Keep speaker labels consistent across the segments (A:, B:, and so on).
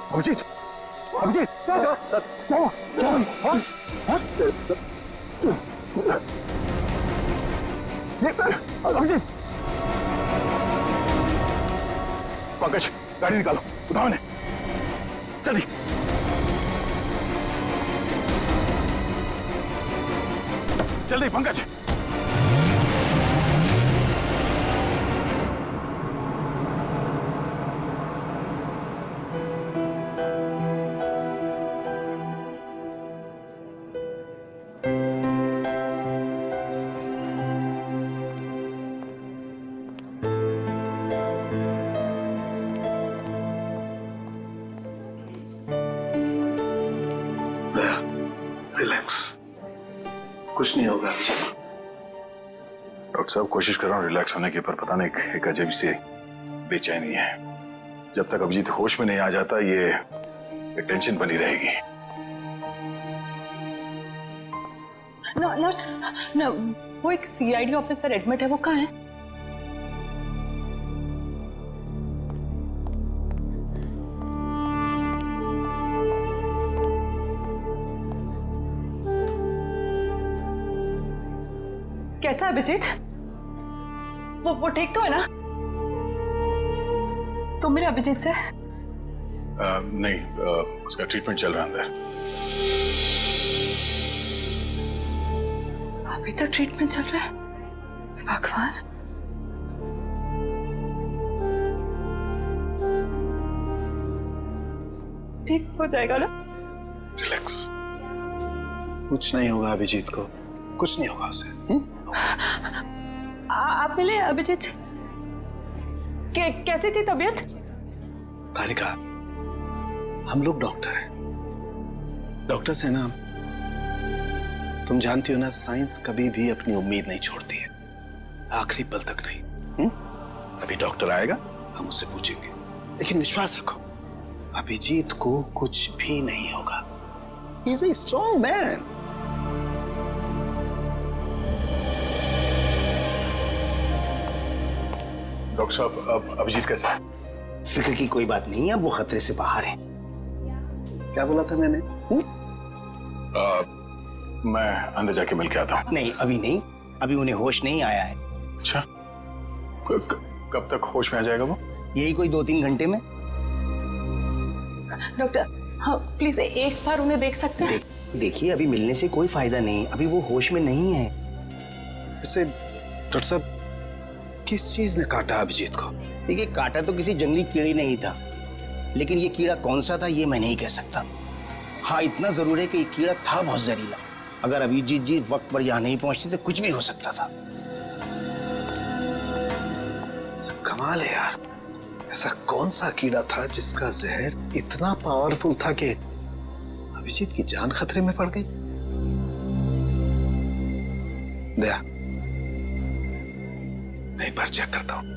A: अभिजीत, अभिजीत, क्या अभिजीत, पंकज गाड़ी निकालो, उठाओ इन्हें जल्दी। जल्दी पंकज।
B: रिलैक्स, कुछ नहीं होगा।
A: डॉक्टर साहब कोशिश कर रहा हूँ रिलैक्स होने की, पर पता नहीं एक अजीब सी बेचैनी है। जब तक अभिजीत होश में नहीं आ जाता ये टेंशन बनी रहेगी।
C: नर्स, वो एक सीआईडी ऑफिसर एडमिट है, वो कहाँ है? कैसा है अभिजीत? वो ठीक तो है ना? तुम मिले अभिजीत से?
A: नहीं, उसका ट्रीटमेंट चल रहा है अंदर।
C: अभी तक ट्रीटमेंट चल रहा है? भगवान। ठीक हो जाएगा ना?
B: रिलैक्स, कुछ नहीं होगा अभिजीत को, कुछ नहीं होगा उसे।
C: आप मिले अभिजीत से? कैसी थी तबीयत?
B: तारिका, हम लोग डॉक्टर हैं, डॉक्टर से ना, तुम जानती हो ना, साइंस कभी भी अपनी उम्मीद नहीं छोड़ती है, आखिरी पल तक नहीं। अभी डॉक्टर आएगा, हम उससे पूछेंगे, लेकिन विश्वास रखो अभिजीत को कुछ भी नहीं होगा। He is a strong man.
A: Doctor साहब अब अभिजीत कैसा है?
D: फिक्र की कोई बात नहीं है, अब वो खतरे से बाहर है।
B: क्या बोला था मैंने?
A: मैं अंदर जाके मिल के आता हूँ।
D: नहीं अभी नहीं, अभी उन्हें होश नहीं आया है।
A: अच्छा, कब तक होश में आ जाएगा वो?
D: यही कोई 2-3 घंटे में।
C: डॉक्टर, हाँ प्लीज एक बार उन्हें देख सकते हैं?
D: देखिए अभी मिलने से कोई फायदा नहीं, अभी वो होश में नहीं है।
B: वैसे डॉक्टर साहब, किस चीज ने काटा अभिजीत को?
D: देखिए काटा तो किसी जंगली कीड़े ने ही था, लेकिन ये कीड़ा कौन सा था ये मैं नहीं कह सकता। हाँ इतना जरूर है कि ये कीड़ा था बहुत जहरीला। अगर अभिजीत जी वक्त पर यहाँ नहीं पहुंचते तो कुछ भी हो सकता था।
B: कमाल है यार, ऐसा कौन सा कीड़ा था जिसका जहर इतना पावरफुल था कि अभिजीत की जान खतरे में पड़ गई? दया, मैं एक बार चेक करता हूं।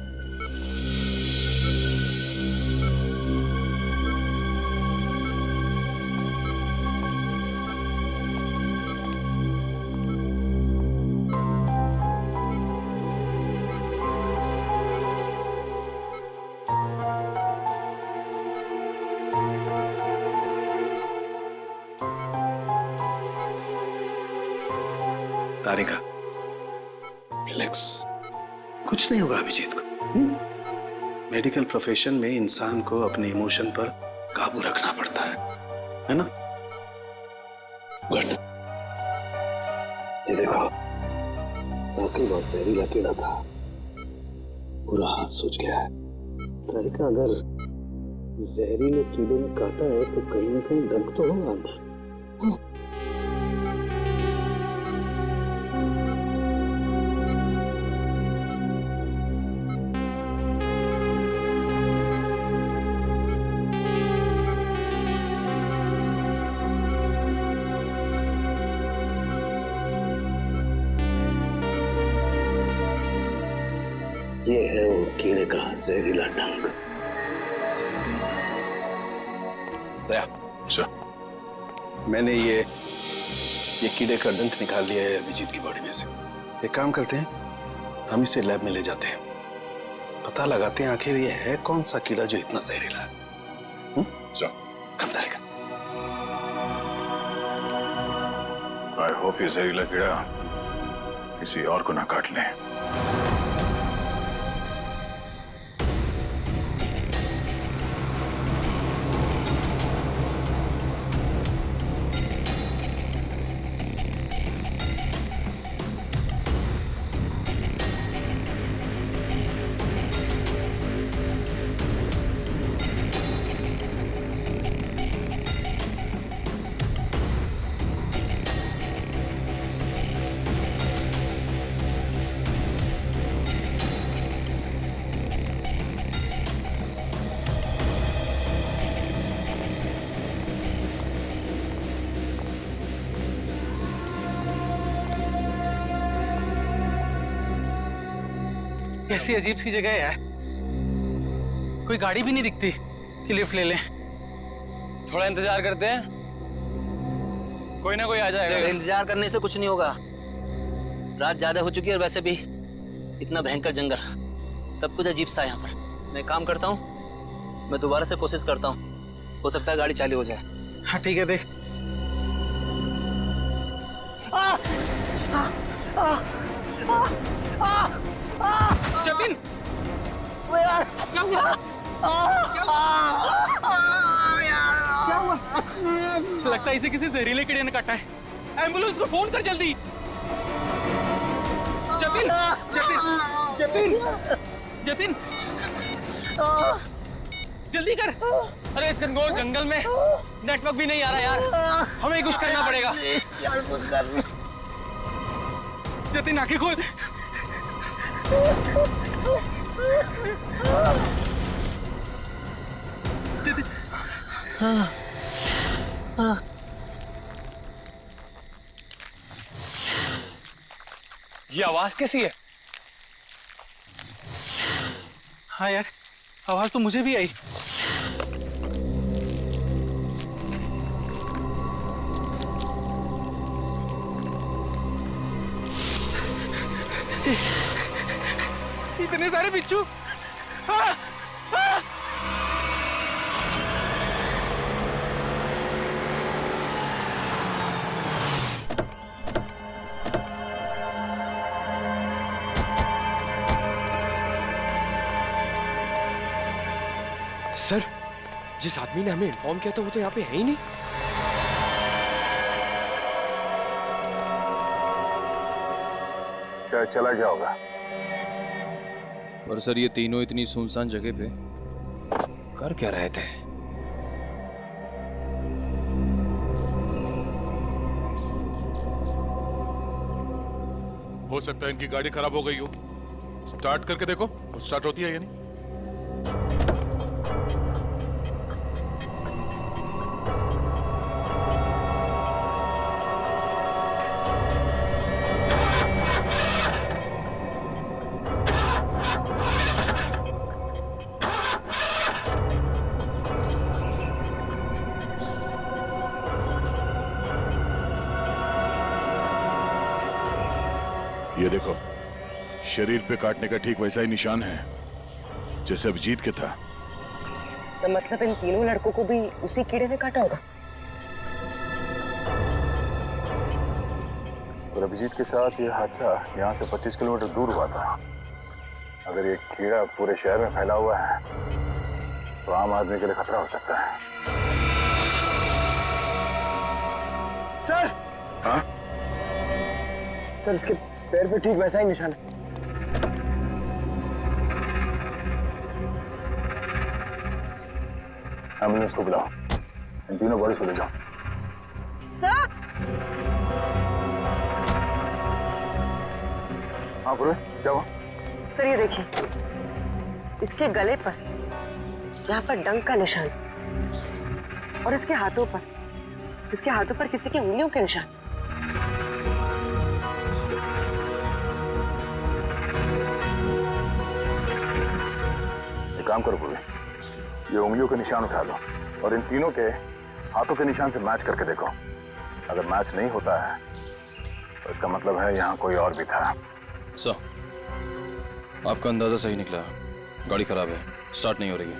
B: तारिका, रिलैक्स, कुछ नहीं होगा अभिजीत को। मेडिकल प्रोफेशन में इंसान को अपने इमोशन पर काबू रखना पड़ता है ना? गुड। ये देखो, वाकई बहुत जहरीला कीड़ा था, पूरा हाथ सूज गया है। तारिका, अगर जहरीले कीड़े ने काटा है तो कहीं ना कहीं डंक तो होगा अंदर। ये है वो कीड़े का जहरीला डंक। दया, मैंने ये कीड़े का डंक निकाल लिया है अभिजीत की बॉडी में से। एक काम करते हैं, हम इसे लैब में ले जाते हैं, पता लगाते हैं आखिर ये है कौन सा कीड़ा जो इतना जहरीला है।
A: होप ये जहरीला कीड़ा किसी और को ना काट ले।
E: कैसी अजीब सी जगह है यार, कोई गाड़ी भी नहीं दिखती कि लिफ्ट ले लें। थोड़ा इंतजार करते हैं, कोई ना कोई आ जाएगा।
F: इंतजार करने से कुछ नहीं होगा, रात ज्यादा हो चुकी है और वैसे भी इतना भयंकर जंगल, सब कुछ अजीब सा है यहाँ पर। मैं काम करता हूँ, मैं दोबारा से कोशिश करता हूँ, हो सकता है गाड़ी चालू हो जाए।
E: हाँ ठीक है, देख। जतिन, क्या हुआ? क्या हुआ? लगता है इसे किसी जहरीले कीड़े ने काटा है। एम्बुलेंस को फोन कर जल्दी। जतिन, जतिन, जतिन, जतिन, जल्दी कर। अरे इस घनघोर जंगल में नेटवर्क भी नहीं आ रहा यार, हमें कुछ करना पड़ेगा। जतिन आंखें खोल। जतिन,
G: ये आवाज कैसी है?
E: हाँ यार, आवाज तो मुझे भी आई। इतने सारे बिच्छू। हाँ, हाँ।
G: सर, जिस आदमी ने हमें इन्फॉर्म किया था वो तो यहाँ पे है ही नहीं।
A: क्या चला गया होगा?
H: और सर ये तीनों इतनी सुनसान जगह पे कर क्या रहे थे?
I: हो सकता है इनकी गाड़ी खराब हो गई हो। स्टार्ट करके देखो, स्टार्ट होती है या नहीं। ये देखो, शरीर पे काटने का ठीक वैसा ही निशान है जैसे अभिजीत के था।
J: तो मतलब इन तीनों लड़कों को भी उसी कीड़े ने काटा होगा।
A: और अभिजीत के साथ ये हादसा यहाँ से 25 किलोमीटर दूर हुआ था। अगर ये कीड़ा पूरे शहर में फैला हुआ है तो आम आदमी के लिए खतरा हो सकता है।
G: सर,
A: हाँ?
G: सर इसके पैर पे ठीक वैसा ही निशान है।
A: एम्बुलेंस को बुलाओ, इन तीनों बॉडीज को ले जाओ।
J: सर,
A: हाँ बोलो, क्या हुआ?
J: सर ये देखिए, इसके गले पर यहाँ पर डंक का निशान और इसके हाथों पर किसी की उंगलियों के निशान।
A: एक काम करो पूरे, ये उंगलियों के निशान उठा लो और इन तीनों के हाथों के निशान से मैच करके देखो। अगर मैच नहीं होता है तो इसका मतलब है यहाँ कोई और भी था।
H: सर, आपका अंदाजा सही निकला, गाड़ी खराब है, स्टार्ट नहीं हो रही है।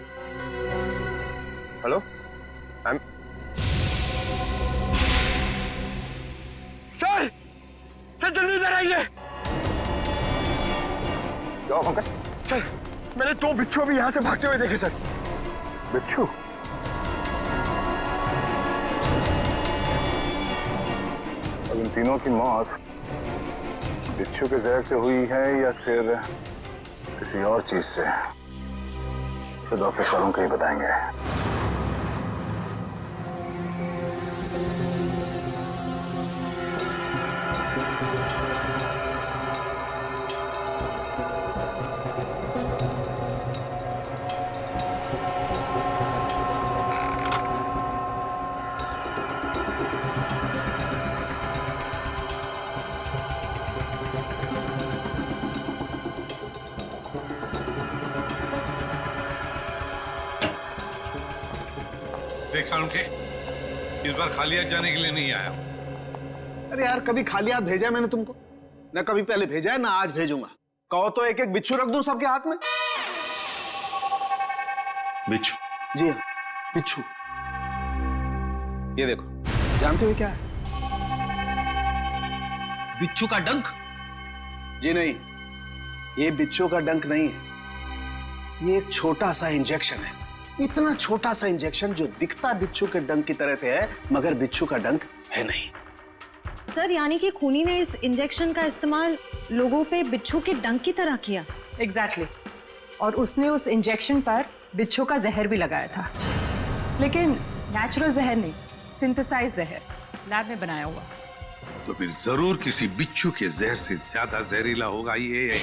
G: हेलो, सर सर जल्दी इधर आइए।
A: क्या हुआ पंकज?
G: सर मैंने 2 बिच्छू भी यहाँ से भागते हुए देखे सर।
A: बिच्छू? अब इन तीनों की मौत बिच्छू के जहर से हुई है या फिर किसी और चीज से, तो डॉक्टर सालों को ही बताएंगे।
K: देख सालुंखे, इस बार खाली हाथ जाने के लिए नहीं आया।
B: अरे यार, कभी खाली हाथ भेजा है मैंने तुमको? ना कभी पहले भेजा है ना आज भेजूंगा। कहो तो एक एक बिच्छू रख दूं सबके हाथ में।
K: बिच्छू?
B: जी हाँ, बिच्छू। ये देखो, जानते हो क्या है?
F: बिच्छू का डंक?
B: जी नहीं, ये बिच्छू का डंक नहीं है। ये एक छोटा सा इंजेक्शन है। इतना छोटा सा इंजेक्शन जो दिखता बिच्छू के डंक की तरह से है, मगर बिच्छू का डंक है नहीं।
L: सर, यानी कि खूनी ने इस इंजेक्शन का इस्तेमाल लोगों पे बिच्छू के डंक की तरह किया।
C: एग्जैक्टली। और उसने उस इंजेक्शन पर बिच्छू का जहर भी लगाया था, लेकिन नेचुरल जहर नहीं, सिंथेसाइज जहर, लैब में बनाया हुआ।
K: तो फिर जरूर किसी बिच्छू के जहर से ज्यादा जहरीला होगा ये,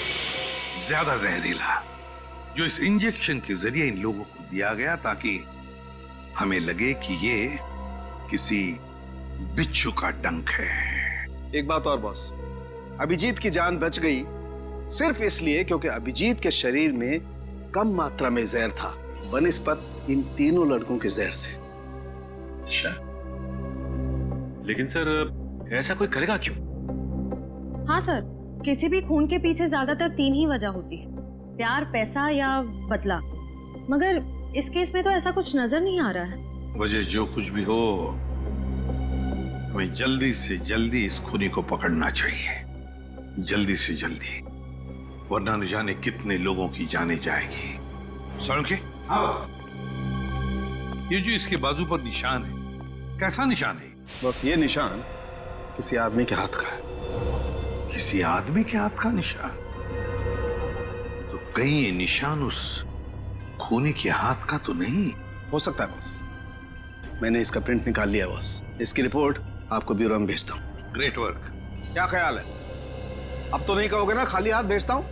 K: ज्यादा जहरीला, जो इस इंजेक्शन के जरिए इन लोगों को दिया गया ताकि हमें लगे कि ये किसी बिच्छू का डंक है।
B: एक बात और बॉस, अभिजीत की जान बच गई सिर्फ इसलिए क्योंकि अभिजीत के शरीर में कम मात्रा में जहर था, बनिस्बत इन तीनों लड़कों के जहर से।
K: अच्छा,
H: लेकिन सर ऐसा कोई करेगा क्यों?
L: हाँ सर, किसी भी खून के पीछे ज्यादातर 3 ही वजह होती है, प्यार, पैसा या बदला। मगर इस केस में तो ऐसा कुछ नजर नहीं आ रहा है।
K: वजह जो कुछ भी हो, हमें जल्दी से जल्दी इस खूनी को पकड़ना चाहिए, जल्दी से जल्दी, वरना न जाने कितने लोगों की जाने जाएगी। सालुंखे, ये जो इसके बाजू पर निशान है, कैसा निशान है?
B: बस ये निशान किसी आदमी के हाथ का है।
K: किसी आदमी के हाथ का निशान? तो कहीं ये निशान उस खूनी के हाथ का तो नहीं
B: हो सकता है बॉस। मैंने इसका प्रिंट निकाल लिया बॉस। इसकी रिपोर्ट आपको ब्यूरो में भेजता हूँ।
K: Great work.
B: क्या ख्याल है? अब तो नहीं कहोगे ना खाली हाथ भेजता हूँ?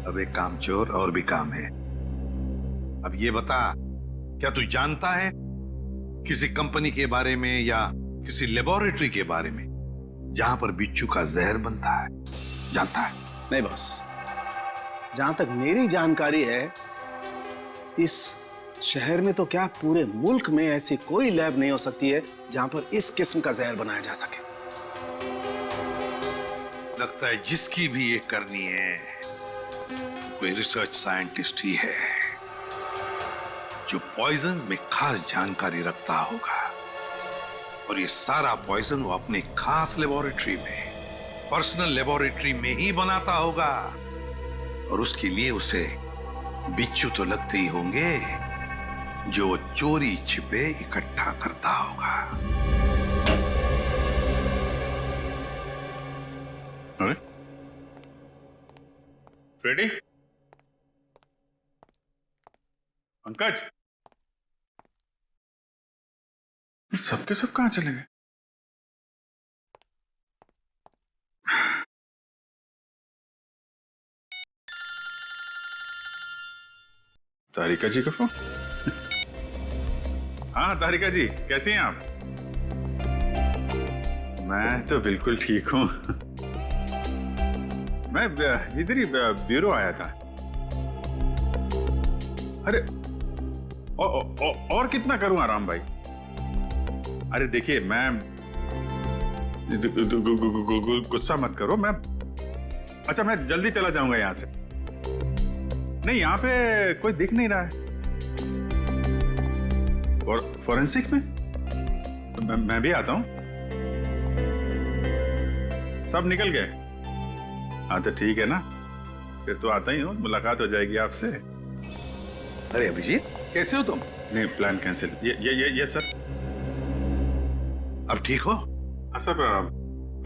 K: अब एक काम चोर और भी काम है। अब ये बता, क्या तू जानता है किसी कंपनी के बारे में या किसी लेबोरेटरी के बारे में जहां पर बिच्छू का जहर बनता है? जानता है?
B: नहीं बॉस, जहां तक मेरी जानकारी है, इस शहर में तो क्या पूरे मुल्क में ऐसी कोई लैब नहीं हो सकती है जहां पर इस किस्म का जहर बनाया जा सके।
K: लगता है जिसकी भी ये करनी है कोई रिसर्च साइंटिस्ट ही है जो पॉइजन में खास जानकारी रखता होगा, और ये सारा पॉइजन वो अपने खास लेबोरेटरी में, पर्सनल लेबोरेटरी में ही बनाता होगा, और उसके लिए उसे बिच्छू तो लगते ही होंगे जो वो चोरी छिपे इकट्ठा करता होगा। अरे
I: रेडी? पंकज, सबके सब कहां चले गए? तारिका जी का फोन। हाँ तारिका जी, कैसी हैं आप? मैं तो बिल्कुल ठीक हूं। मैं इधर ही ब्यूरो आया था। अरे और कितना करूं आराम भाई? अरे देखिए, मैं गुस्सा मत करो, मैं जल्दी चला जाऊंगा यहां से। नहीं, यहां पे कोई दिख नहीं रहा है। फॉरेंसिक में मैं भी आता हूं। सब निकल गए। हाँ तो ठीक है ना, फिर तो आता ही हूँ, मुलाकात हो जाएगी आपसे।
K: अरे अभिजीत, कैसे हो तुम?
I: नहीं, प्लान कैंसिल। ये सर।
K: अब ठीक हो?
I: हाँ सर,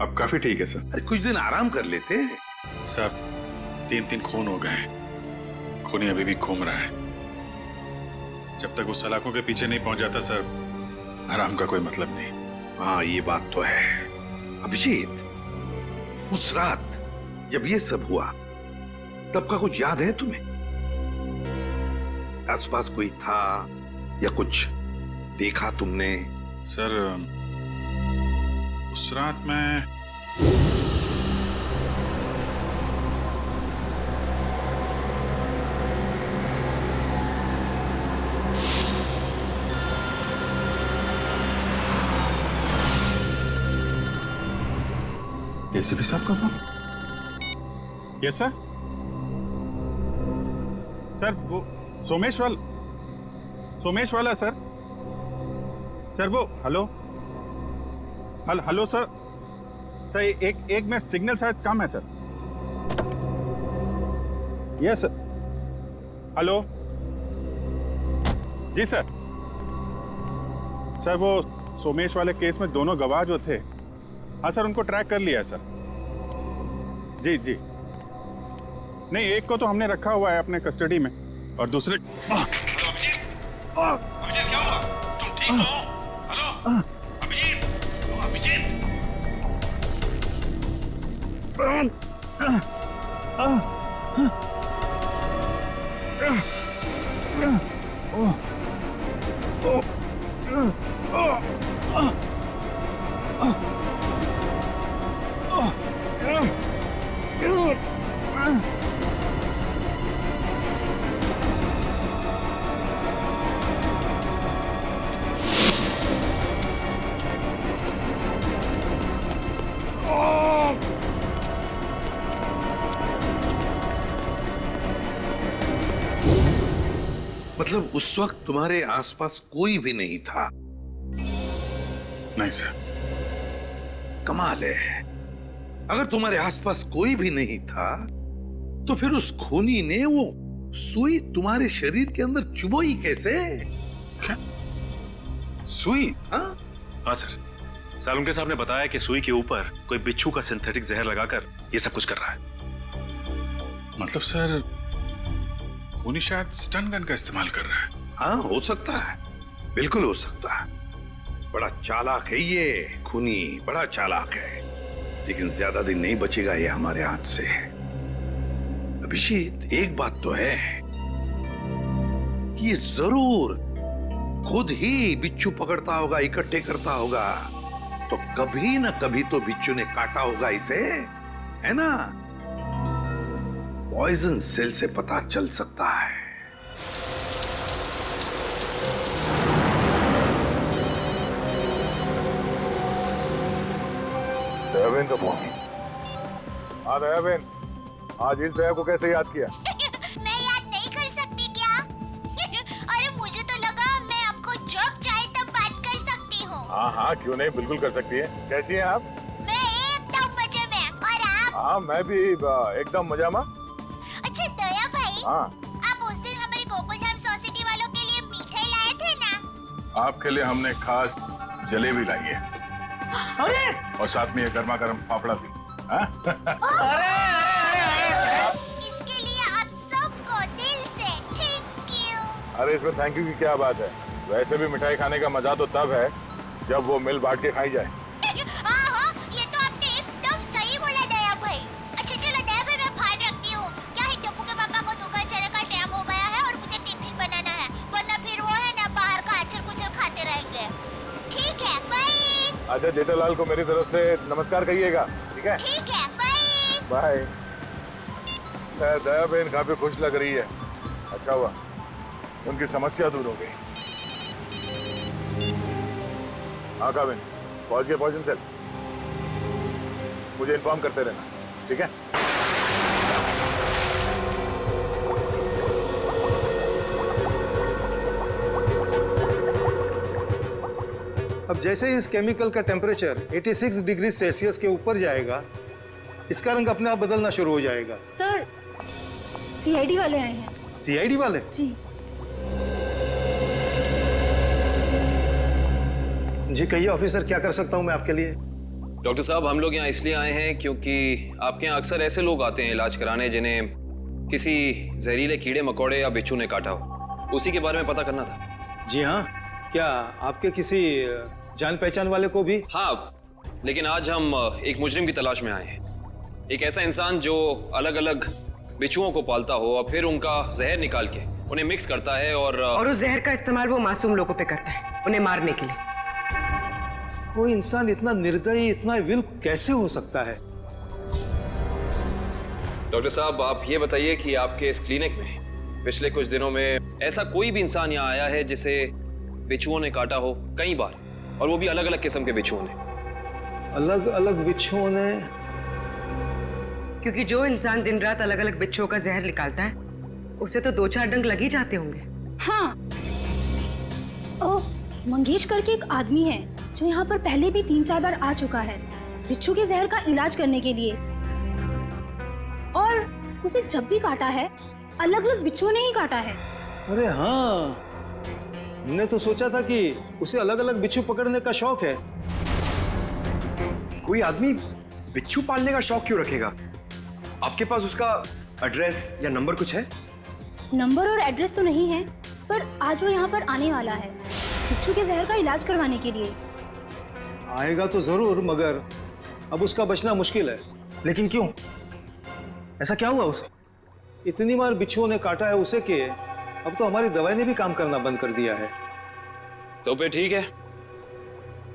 I: अब काफी ठीक है सर।
K: अरे कुछ दिन आराम कर लेते।
I: सर 3 खून हो गए हैं, खूनी अभी भी घूम रहा है। जब तक वो सलाखों के पीछे नहीं पहुंच जाता सर, आराम का कोई मतलब नहीं।
K: हाँ ये बात तो है। अभिजीत, उस रात जब ये सब हुआ तब का कुछ याद है तुम्हें? आसपास कोई था या कुछ देखा तुमने?
I: सर उस रात मैं एसीपी साहब का फोन?
M: Yes sir. सर वो सोमेश वाला सर। सर वो हेलो सर। सर एक मिनट, सिग्नल शायद कम है सर। Yes sir. हेलो जी सर। सर वो सोमेश वाले केस में दोनों गवाह जो थे, हाँ सर, उनको ट्रैक कर लिया है सर। जी नहीं, एक को तो हमने रखा हुआ है अपने कस्टडी में और दूसरे।
K: अभिजीत क्या हुआ? तुम ठीक हो? हेलो अभिजीत, मतलब उस वक्त तुम्हारे आसपास कोई भी नहीं था?
I: नहीं सर।
K: कमाल है, अगर तुम्हारे आसपास कोई भी नहीं था तो फिर उस खूनी ने वो सुई तुम्हारे शरीर के अंदर चुभोई कैसे?
I: क्या सुई?
N: हाँ सर, सालुंके साहब ने बताया कि सुई के ऊपर कोई बिच्छू का सिंथेटिक जहर लगाकर ये सब कुछ कर रहा है।
I: मतलब सर खूनी शायद स्टन गन का इस्तेमाल कर रहा है।
K: हाँ हो सकता है, बिल्कुल हो सकता है। बड़ा चालाक है ये खूनी, बड़ा चालाक है, लेकिन ज्यादा दिन नहीं बचेगा ये हमारे हाथ से। अभिजीत, एक बात तो है कि ये जरूर खुद ही बिच्छू पकड़ता होगा, इकट्ठे करता होगा, तो कभी ना कभी तो बिच्छू ने काटा होगा इसे, है ना? पॉइजन सेल से पता चल सकता है।
A: दयाबेन का फोन। हाँ दयाबेन, आज इस दया को कैसे याद किया?
O: मैं याद नहीं कर सकती क्या? अरे मुझे तो लगा मैं आपको जब चाहे तब बात कर सकती हूँ।
A: हाँ क्यों नहीं, बिल्कुल कर सकती है। कैसी हैं आप?
O: मैं एकदम मजे में, और आप?
A: हाँ मैं भी एकदम मजा में।
O: अच्छा दया भाई,
A: हाँ
O: आप उस दिन हमारे गोकुलधाम सोसाइटी वालों के लिए मिठाई लाए थे ना?
A: आपके लिए हमने खास जलेबी लाई है।
F: अरे
A: और साथ में ये गर्मा गर्म फाफड़ा भी।
O: इसके लिए आप सबको दिल से थैंक यू।
A: अरे इसमें थैंक यू की क्या बात है? वैसे भी मिठाई खाने का मजा तो तब है जब वो मिल बांट के खाई जाए।
O: हाँ, ये तो आपने एकदम सही बोला दया भाई। अच्छा चलो दया भाई, मैं फोन रखती हूँ। क्या है, टप्पू के पापा को दुकान चलने का टाइम हो गया है और मुझे टिफिन बनाना है, वरना फिर वो है ना बाहर का अचर कुचर खाते रहेंगे। ठीक है, बाय।
A: अच्छा जेठालाल को मेरी तरफ से नमस्कार कहिएगा, ठीक है?
O: ठीक है, बाय।
A: बाय। दया बहन काफी खुश लग रही है। अच्छा हुआ उनकी समस्या दूर हो गई। हाँ काबिन, पहुंच गए पॉइजन सेल। मुझे इन्फॉर्म करते रहना, ठीक है?
P: अब जैसे ही इस केमिकल का टेम्परेचर 86 डिग्री सेल्सियस के ऊपर जाएगा,
D: इसका रंग अपने आप बदलना शुरू हो जाएगा।
L: सर सीआईडी वाले आए हैं।
D: सीआईडी वाले?
L: जी।
D: जी कहिए ऑफिसर, क्या कर सकता हूँ मैं आपके लिए?
H: डॉक्टर साहब, हम लोग यहाँ इसलिए आए हैं क्योंकि आपके यहाँ अक्सर ऐसे लोग आते हैं इलाज कराने जिन्हें किसी जहरीले कीड़े मकोड़े या बिच्छू ने काटा हो। उसी के बारे में पता करना था।
D: जी हाँ, क्या आपके किसी जान पहचान वाले को भी?
H: हाँ, लेकिन आज हम एक मुजरिम की तलाश में आए हैं। एक ऐसा इंसान जो अलग अलग बिच्छुओं को पालता हो और फिर उनका जहर निकाल के उन्हें मिक्स करता है और
J: उस जहर का इस्तेमाल वो मासूम लोगों पे करता है, उन्हें मारने के लिए।
D: कोई इंसान इतना निर्दयी, इतना विल कैसे हो सकता है?
H: डॉक्टर साहब, आप ये बताइए कि आपके इस क्लिनिक में पिछले कुछ दिनों में ऐसा कोई भी इंसान यहाँ आया है जिसे बिच्छुओं ने काटा हो कई बार, और वो भी अलग अलग किस्म के बिच्छुओं ने?
D: अलग अलग बिच्छुओं ने?
J: क्योंकि जो इंसान दिन रात अलग अलग बिच्छुओं का जहर निकालता है उसे तो 2-4 डंक लग ही जाते होंगे।
L: हाँ, ओ मंगेश करके एक आदमी है जो यहाँ पर पहले भी 3-4 बार आ चुका है बिच्छू के जहर का इलाज करने के लिए, और उसे जब भी काटा है अलग अलग बिच्छुओं ने ही काटा है।
D: अरे हाँ, हमने तो सोचा था कि उसे अलग अलग बिच्छू पकड़ने का शौक है।
G: कोई आदमी बिच्छू पालने का शौक क्यों रखेगा? आपके पास उसका एड्रेस या नंबर कुछ है?
L: नंबर और एड्रेस तो नहीं है, पर आज वो यहाँ पर आने वाला है बिच्छू के जहर का इलाज करवाने के लिए।
D: आएगा तो जरूर, मगर अब उसका बचना मुश्किल है।
G: लेकिन क्यों? ऐसा क्या हुआ उसे?
D: इतनी बार बिच्छुओं ने काटा है उसे कि अब तो हमारी दवाई ने भी काम करना बंद कर दिया है।
H: तो फिर ठीक है,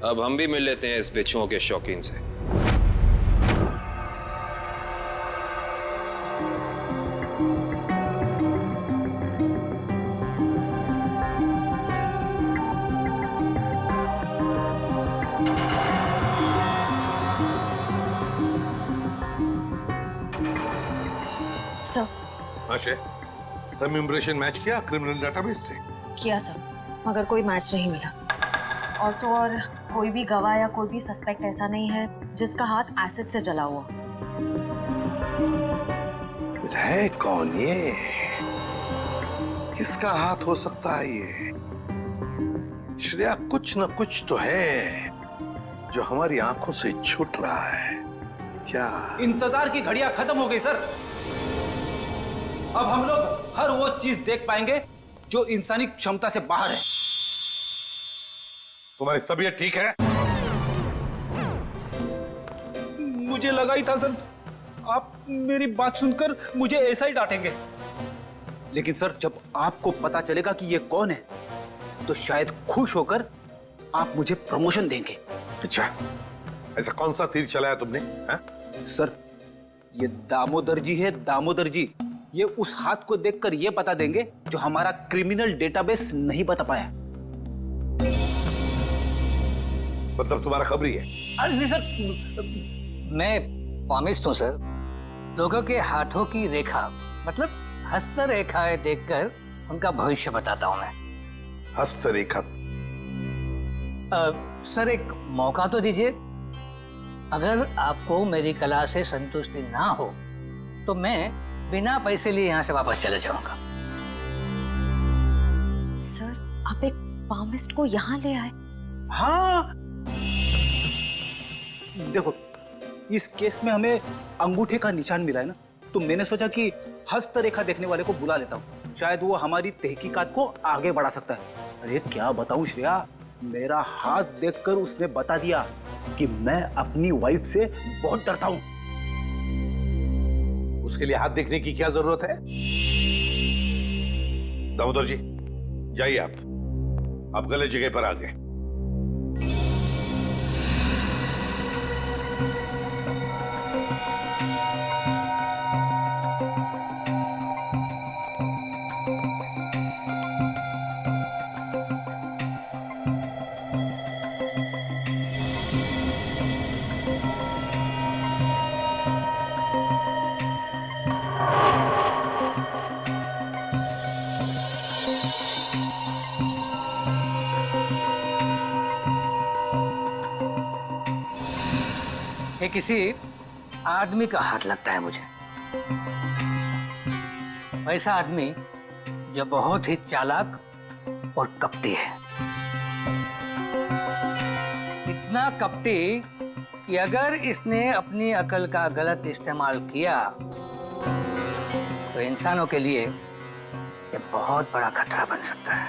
H: अब हम भी मिल लेते हैं इस बिच्छुओं के शौकीन से।
L: सर।
K: आशे, तुम इम्प्रेशन मैच किया क्रिमिनल डेटाबेस से?
L: किया सर, मगर कोई मैच नहीं मिला। और तो और कोई भी गवाह या कोई भी सस्पेक्ट ऐसा नहीं है जिसका हाथ एसिड से जला हुआ।
K: है कौन ये? किसका हाथ हो सकता है ये? श्रेया, कुछ न कुछ तो है जो हमारी आंखों से छूट रहा है। क्या?
P: इंतजार की घड़ियां खत्म हो गई सर। अब हम लोग हर वो चीज देख पाएंगे जो इंसानी क्षमता से बाहर है।
K: तुम्हारी तबीयत ठीक है?
P: मुझे लगा ही था सर, आप मेरी बात सुनकर मुझे ऐसा ही डांटेंगे। लेकिन सर, जब आपको पता चलेगा कि ये कौन है तो शायद खुश होकर आप मुझे प्रमोशन देंगे।
K: अच्छा, ऐसा कौन सा तीर चलाया तुमने? हा?
P: सर, ये दामोदर जी है, दामोदर जी। ये उस हाथ को देखकर ये बता देंगे जो हमारा क्रिमिनल डेटाबेस नहीं बता पाया।
K: मतलब तुम्हारा खबरी है?
F: नहीं सर, मैं पामिस्ट हूँ सर। लोगों के हाथों की रेखा, मतलब हस्तरेखाएं देखकर उनका भविष्य बताता हूँ मैं।
K: हस्तरेखा?
F: सर, एक मौका तो दीजिए। अगर आपको मेरी कला से संतुष्टि ना हो तो मैं बिना पैसे लिए यहाँ से वापस चले जाऊंगा।
L: सर, आप एक पामिस्ट को यहाँ ले आए?
P: हाँ, देखो, इस केस में हमें अंगूठे का निशान मिला है ना, तो मैंने सोचा कि हस्तरेखा देखने वाले को बुला लेता हूँ, शायद वो हमारी तहकीकात को आगे बढ़ा सकता है। अरे क्या बताऊं श्रेया, मेरा हाथ देखकर उसने बता दिया कि मैं अपनी वाइफ से बहुत डरता हूं।
K: उसके लिए हाथ देखने की क्या जरूरत है? दामोदर जी, जाइए आप गलत जगह पर आ गए।
F: ये किसी
Q: आदमी का हाथ लगता है मुझे, ऐसा आदमी जो बहुत ही चालाक और कपटी है। इतना कपटी कि अगर इसने अपनी अकल का गलत इस्तेमाल किया तो इंसानों के लिए ये बहुत बड़ा खतरा बन सकता है।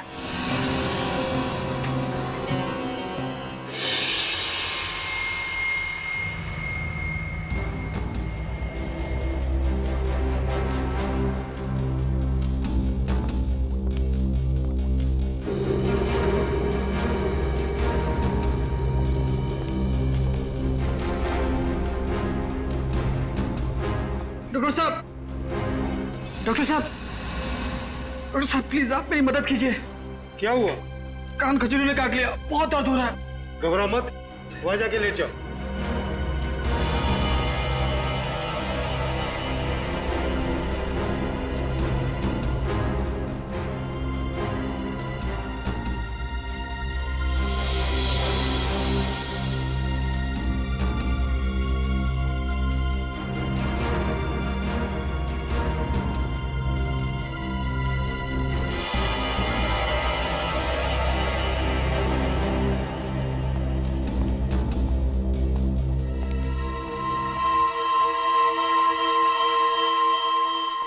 R: डॉक्टर साहब, डॉक्टर साहब प्लीज आप मेरी मदद कीजिए।
S: क्या हुआ?
R: कान खजूरी ने काट लिया, बहुत दर्द हो रहा है।
S: घबराओ मत, वहां जाके लेट जाओ।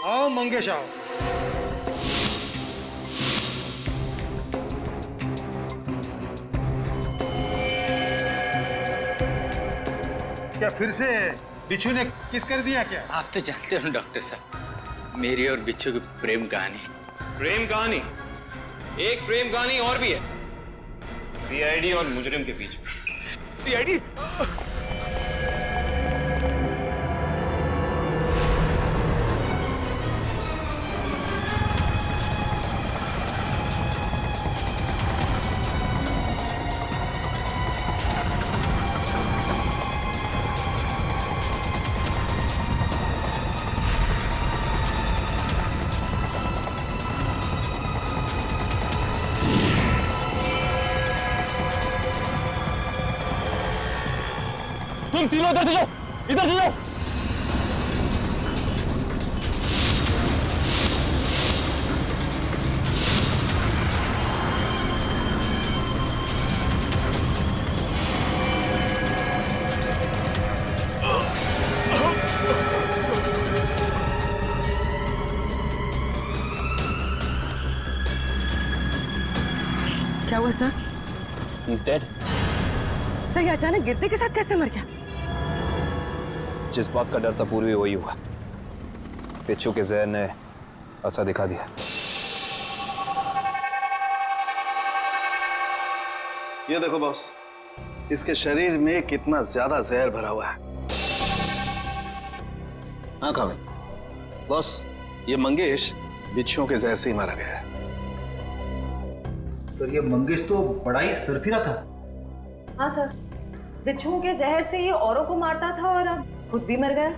S: आओ मंगेश आओ। क्या फिर से बिच्छू ने किस कर दिया क्या?
P: आप तो जानते हो डॉक्टर साहब, मेरी और बिच्छू की प्रेम कहानी।
H: प्रेम कहानी? एक प्रेम कहानी और भी है, सीआईडी और मुजरिम के बीच में।
R: सीआईडी?
E: तुम तीनों इधर से जाओ, इधर से जाओ।
J: क्या हुआ सर?
H: He's dead.
J: सर ये अचानक गिरते के साथ कैसे मर गया?
H: जिस बात का डर था पूर्वी वही हुआ। बिच्छू के जहर ने असर दिखा दिया।
B: ये देखो बॉस, इसके शरीर में कितना ज्यादा जहर भरा हुआ है। हाँ खाविद बॉस, ये मंगेश बिच्छुओं के जहर से ही मारा गया है।
P: सर ये मंगेश तो बड़ा ही सरफिरा था।
L: हाँ सर, बिच्छुओं के जहर से ये औरों को मारता था और अब खुद भी मर गया।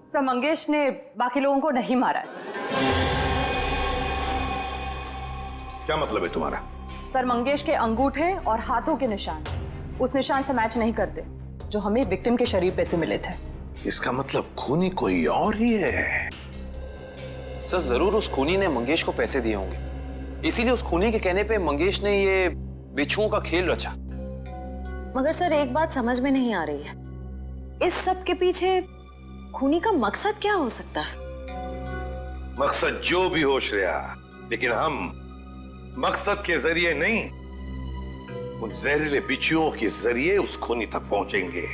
C: सर मंगेश ने बाकी लोगों को नहीं मारा है।
K: क्या मतलब है तुम्हारा?
C: सर मंगेश के अंगूठे और हाथों के निशान उस निशान से मैच नहीं करते जो हमें विक्टिम के शरीर पे से मिले थे।
K: इसका मतलब खूनी कोई और ही है।
H: सर जरूर उस खूनी ने मंगेश को पैसे दिए होंगे, इसीलिए उस खूनी के कहने पे मंगेश ने ये बिच्छुओं का खेल रचा।
L: मगर सर एक बात समझ में नहीं आ रही है, इस सब के पीछे खूनी का मकसद क्या हो सकता है?
K: मकसद जो भी हो श्रेया, लेकिन हम मकसद के जरिए नहीं, उन जहरीले बिच्छुओं के जरिए उस खूनी तक पहुंचेंगे।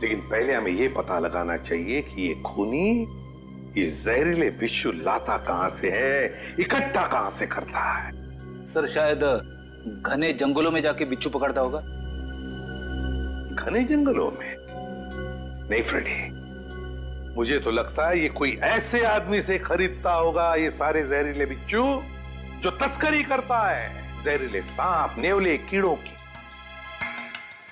K: लेकिन पहले हमें यह पता लगाना चाहिए कि ये खूनी ये जहरीले बिच्छू लाता कहां से है, इकट्ठा कहां से करता है।
P: सर शायद घने जंगलों में जाके बिच्छू पकड़ता होगा।
K: घने जंगलों में? नहीं फ्रेडी, मुझे तो लगता है ये कोई ऐसे आदमी से खरीदता होगा ये सारे जहरीले बिच्छू जो तस्करी करता है, जहरीले सांप, नेवले, कीड़ों की।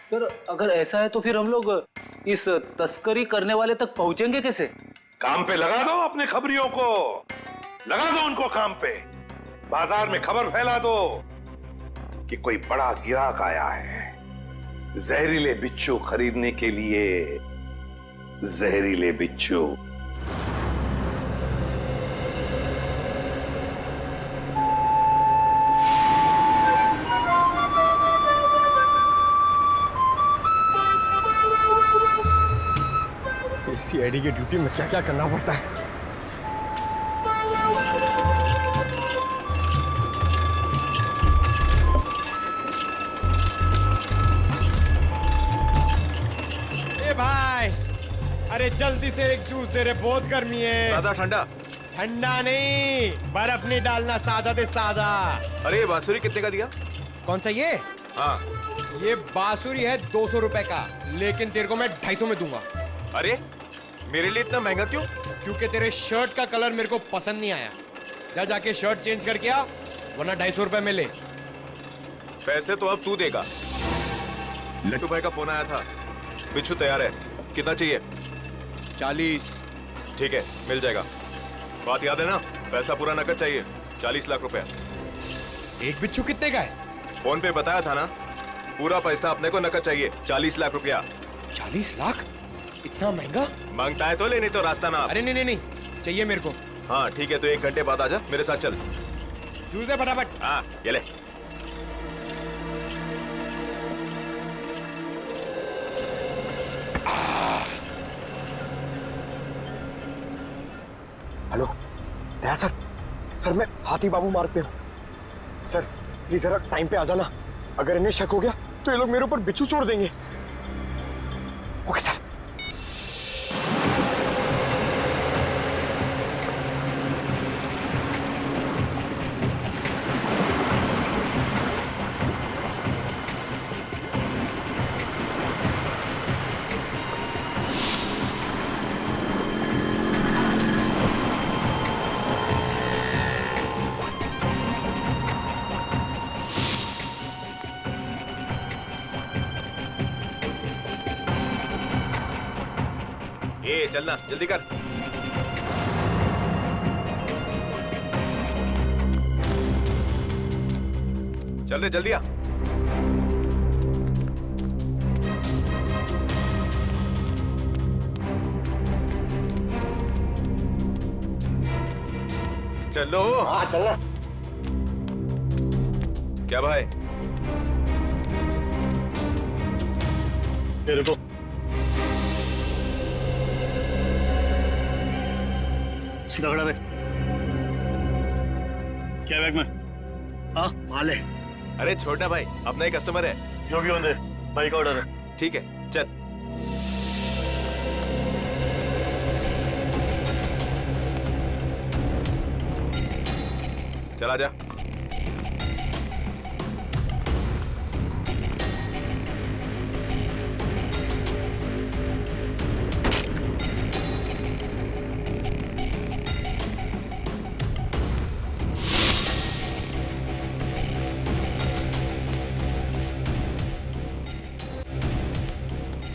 P: सर अगर ऐसा है तो फिर हम लोग इस तस्करी करने वाले तक पहुंचेंगे कैसे?
K: काम पे लगा दो अपने खबरियों को, लगा दो उनको काम पे, बाजार में खबर फैला दो कि कोई बड़ा ग्राहक आया है जहरीले बिच्छू खरीदने के लिए। जहरीले बिच्छू।
S: सीआईडी की ड्यूटी में क्या क्या करना पड़ता है। ए भाई, अरे जल्दी से एक जूस दे रहे, बहुत गर्मी है।
G: सादा ठंडा?
S: ठंडा नहीं, बर्फ नहीं डालना, सादा दे सादा।
G: अरे ये बांसुरी कितने का दिया?
S: कौन सा ये?
G: हाँ।
S: ये बांसुरी है 200 रुपए का, लेकिन तेरे को मैं 250 में दूंगा।
G: अरे मेरे लिए इतना महंगा क्यों?
S: क्योंकि तेरे शर्ट का कलर मेरे को पसंद नहीं आया। जा जाके शर्ट चेंज करके आ, वरना 250 रुपए में ले।
G: पैसे तो अब तू देगा। लट्टू भाई का फोन आया था, बिच्छू तैयार है। कितना चाहिए? 40। ठीक है, मिल जाएगा। बात याद है ना, पैसा पूरा नकद चाहिए। 40 लाख रुपया।
S: एक बिच्छू कितने का है?
G: फोन पे बताया था ना, पूरा पैसा अपने को नकद चाहिए। 40 लाख रुपया।
S: 40 लाख? इतना महंगा?
G: मांगता है तो ले, नहीं तो रास्ता ना।
S: अरे नहीं, चाहिए मेरे को।
G: हाँ ठीक है, तो 1 घंटे बाद आजा, मेरे साथ चल।
S: जूस दे फटाफट।
G: हाँ ये ले।
S: हेलो दया सर, मैं हाथी बाबू मार्ग पे हूँ। सर प्लीज जरा टाइम पे आ जाना, अगर इन्हें शक हो गया तो ये लोग मेरे ऊपर बिच्छू छोड़ देंगे। Okay sir.
G: ए चलना, जल्दी कर। चल रे, जल्दी आ। चलो।
S: हाँ चलना।
G: क्या भाई?
S: ये देखो।
B: सीधा खड़ा रहे। क्या बैग में? हाँ माल है।
G: अरे छोड़ना भाई, अपना ही कस्टमर है।
B: जो भी होंगे, भाई का ऑर्डर है।
G: ठीक है चल। चला जा।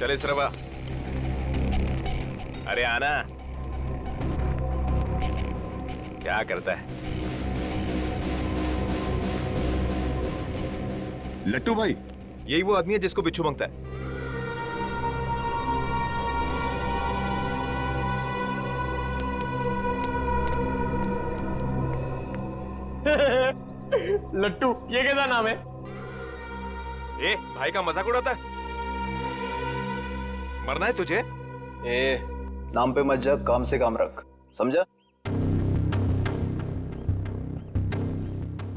G: चले सरवा। अरे आना। क्या करता है?
S: लट्टू भाई,
G: यही वो आदमी है जिसको बिच्छू मांगता है।
S: लट्टू, ये कैसा नाम है?
G: ए भाई का मजाक उड़ाता है? मरना है तुझे?
H: ए नाम पे मत जा, काम से काम रख, समझा?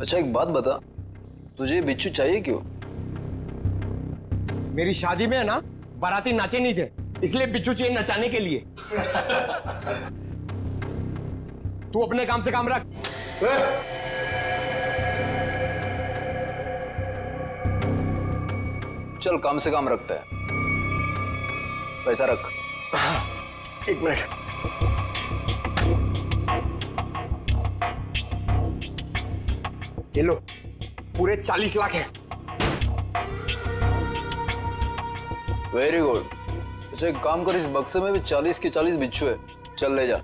H: अच्छा एक बात बता, तुझे बिच्छू चाहिए क्यों?
S: मेरी शादी में है ना, बाराती नाचे नहीं थे, इसलिए बिच्छू चाहिए नचाने के लिए। तू अपने काम से काम रख।
H: चल काम से काम रखता है, पैसा रख।
S: 1 मिनट। ये लो, पूरे 40 लाख है।
H: Very good. अच्छा एक काम कर, इस बक्से में भी 40 के 40 बिच्छू है, चल ले जा।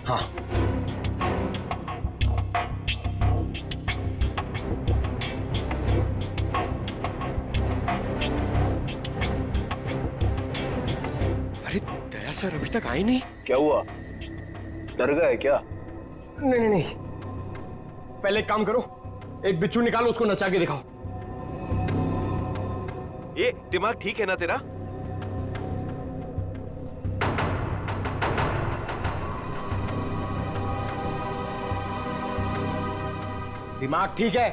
S: हाँ। सर अभी तक आए नहीं।
H: क्या हुआ, डर गए क्या?
S: नहीं नहीं नहीं, पहले एक काम करो, एक बिच्छू निकालो, उसको नचा के दिखाओ।
G: ये दिमाग ठीक है ना तेरा?
S: दिमाग ठीक है,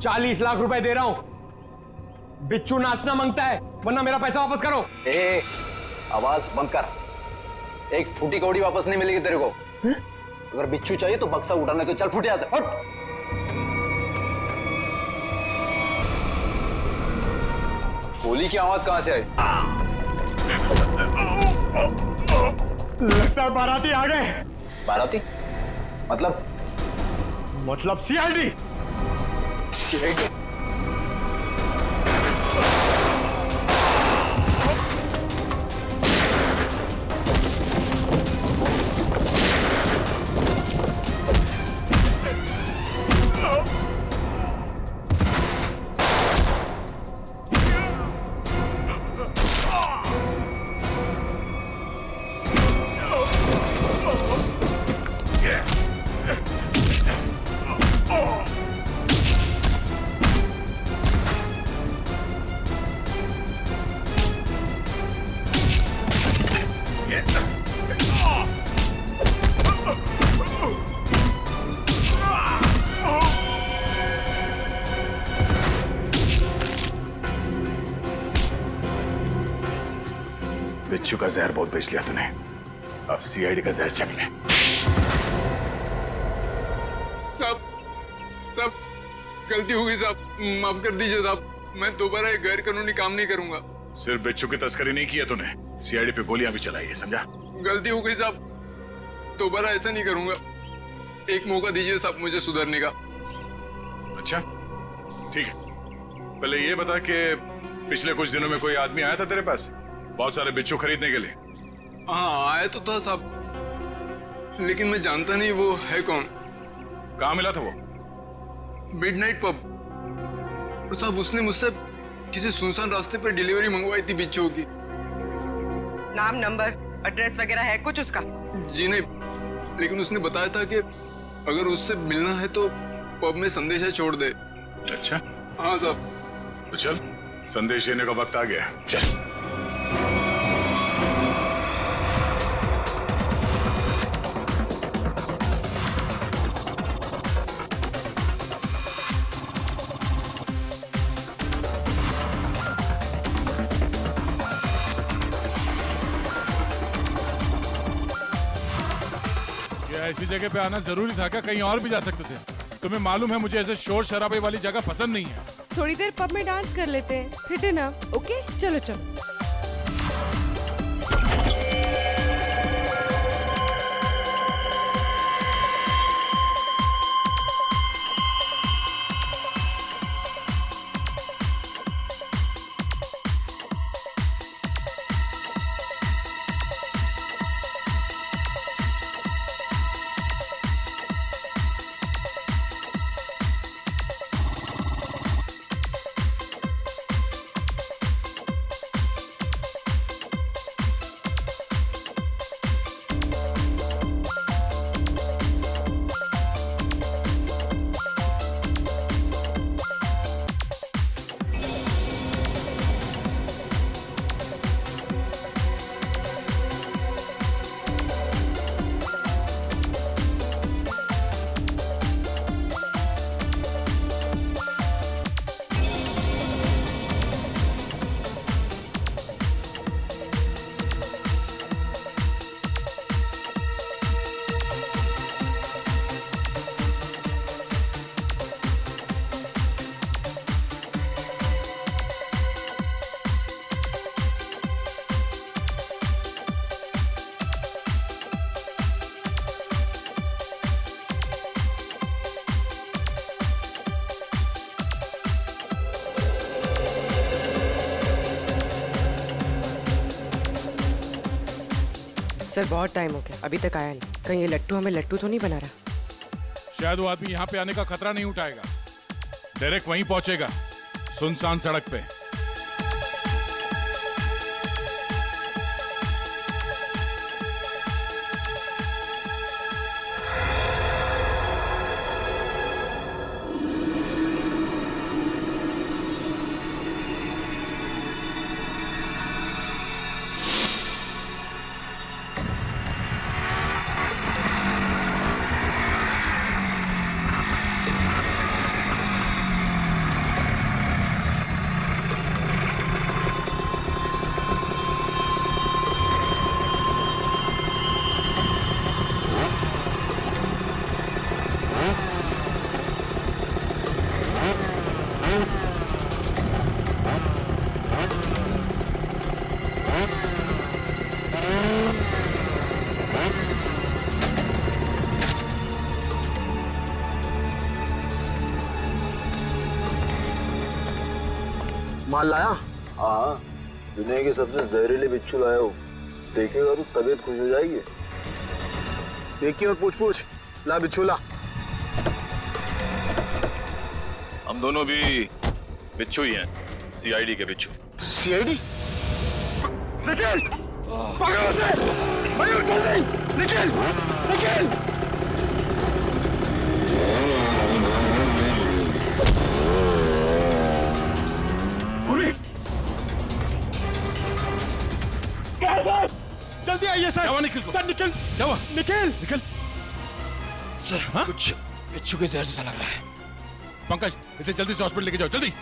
S: 40 लाख रुपए दे रहा हूं। बिच्छू नाचना मांगता है, वरना मेरा पैसा वापस करो।
H: ए, आवाज बंद कर। एक फूटी कौड़ी वापस नहीं मिलेगी तेरे को। अगर बिच्छू चाहिए तो बक्सा उठाने तो चल फूटे आते। हट। गोली की आवाज कहां से आई?
S: लगता है बाराती आ गए।
H: बाराती? मतलब
S: सीआईडी।
H: सीआईडी?
A: बिच्छू का जहर बहुत बेच लिया तूने, अब सीआईडी का जहर चख ले।
T: साहब गलती हो गई साहब, माफ कर दीजिए साहब। मैं दोबारा एक गैर कानूनी काम नहीं करूंगा।
A: सिर्फ बिच्छू की तस्करी नहीं किया तूने, सीआईडी पे गोलियां भी चलाई है, समझा?
T: गलती हो गई साहब, दोबारा ऐसा नहीं करूंगा। एक मौका दीजिए साहब मुझे सुधरने का।
A: अच्छा ठीक है, पहले ये बता कि पिछले कुछ दिनों में कोई आदमी आया था तेरे पास बहुत सारे बिच्छू खरीदने के लिए?
T: हाँ आया तो था साहब, लेकिन मैं जानता नहीं वो है कौन।
A: कहाँ मिला था वो?
T: मिडनाइट पब साहब। उसने मुझसे किसी सुनसान रास्ते पर डिलीवरी मंगवाई थी बिच्छू की।
R: नाम, नंबर, एड्रेस वगैरह है कुछ उसका?
T: जी नहीं, लेकिन उसने बताया था कि अगर उससे मिलना है तो पब में संदेशा छोड़ दे।
A: अच्छा
T: हाँ साहब।
A: तो चल, संदेश देने का वक्त आ गया, चल।
U: ऐसी जगह पे आना जरूरी था क्या? कहीं और भी जा सकते थे। तुम्हें मालूम है मुझे ऐसे शोर शराबे वाली जगह पसंद नहीं है।
V: थोड़ी देर पब में डांस कर लेते हैं, फिर डिनर। ओके चलो चलो।
R: सर बहुत टाइम हो गया, अभी तक आया नहीं। कहीं ये लट्टू हमें लट्टू तो नहीं बना रहा?
U: शायद वो आदमी यहाँ पे आने का खतरा नहीं उठाएगा, डायरेक्ट वहीं पहुंचेगा, सुनसान सड़क पे।
S: माल लाया?
A: हाँ, दुनिया की सबसे जहरीले बिच्छू लाया हूँ। देखेगा तो तबीयत खुश हो जाएगी।
S: देखिए और पूछ ला बिच्छू ला।
I: हम दोनों भी बिच्छू ही हैं, सीआईडी के बिच्छू।
S: सीआईडी? निखिल! पकड़ो उसे! मयूर जल्दी! निखिल! निखिल!
U: जल्दी आइए सर। निखिल को। सर निखिल। क्या हुआ? निखिल।
S: सर हाँ? कुछ बिच्छू के जहर जैसा लग रहा है।
U: पंकज, इसे जल्दी से हॉस्पिटल लेके जाओ, जल्दी।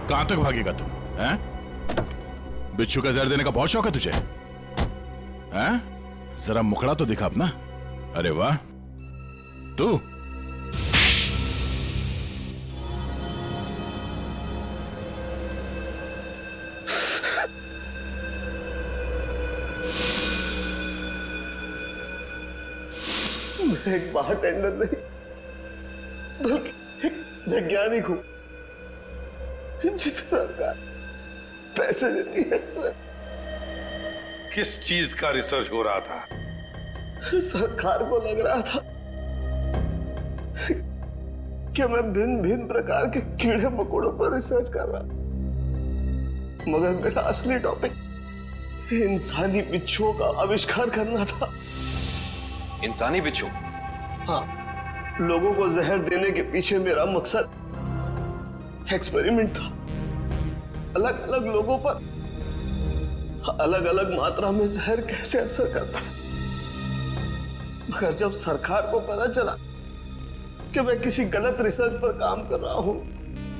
U: कहां तक भागेगा तू? हैं? बिच्छू का जहर देने का बहुत शौक है तुझे? हैं? जरा मुखड़ा तो दिखा अपना। अरे वाह, तू
S: मैं एक बारटेंडर नहीं बल्कि एक वैज्ञानिक हूं जिसे सरकार पैसे देती है। सर,
K: किस चीज का रिसर्च हो रहा था?
S: सरकार को लग रहा था कि मैं भिन्न भिन्न प्रकार के कीड़े मकोड़ों पर रिसर्च कर रहा, मगर मेरा असली टॉपिक इंसानी बिच्छुओं का आविष्कार करना था।
H: इंसानी बिच्छू?
S: हाँ, लोगों को जहर देने के पीछे मेरा मकसद एक्सपेरिमेंट था। अलग अलग लोगों पर अलग अलग मात्रा में जहर कैसे असर करता है। मगर जब सरकार को पता चला कि मैं किसी गलत रिसर्च पर काम कर रहा हूं,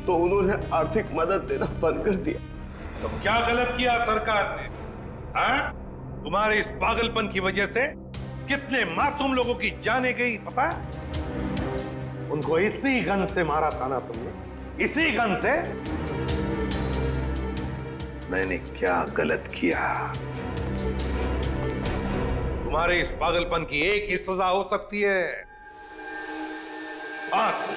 S: तो उन्होंने आर्थिक मदद देना बंद कर दिया।
K: तो क्या गलत किया सरकार ने? हाँ? तुम्हारे इस पागलपन की वजह से कितने मासूम लोगों की जाने गई पता है? उनको इसी गन से मारा था ना तुमने? इसी गन से? मैंने क्या गलत किया? तुम्हारे इस पागलपन की एक ही सजा हो सकती है, फांसी।